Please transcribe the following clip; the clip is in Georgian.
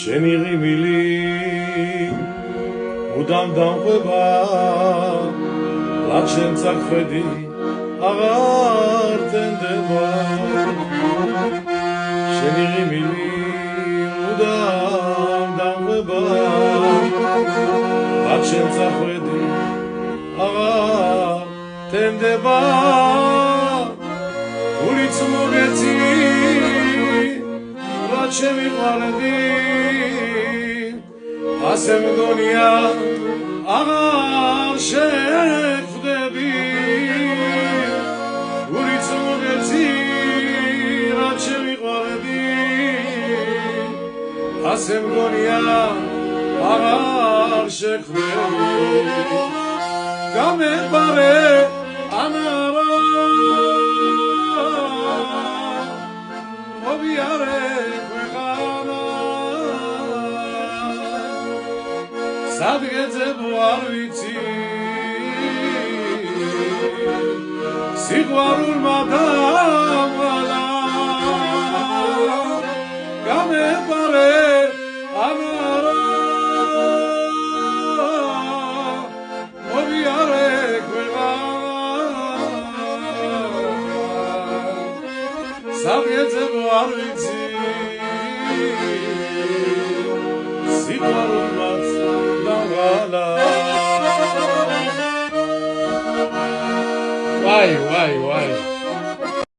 შენი ღიმილი მუდამ დამყვება ლაჩენ წახვედი აღარ თენდება შენი ღიმილი მუდამ დამყვება ლაჩენ წახვედი აღარ თენდება გულიც მოგეცი რა შემიყვარდი ასე მგონია აღარ შეხვდები გულიც მოგეცი რა შემიყვარდი ასე მგონია აღარ შეხვდები გამეყარე ანარა მოვიარე ქვეყანა სადგეძებ არ ვიცი სიყვარულმა დამღალა გამეყარე ანარა მოვიარე სადგეძებ არ ვიცი სიყვარულმაც დამღალა ვაი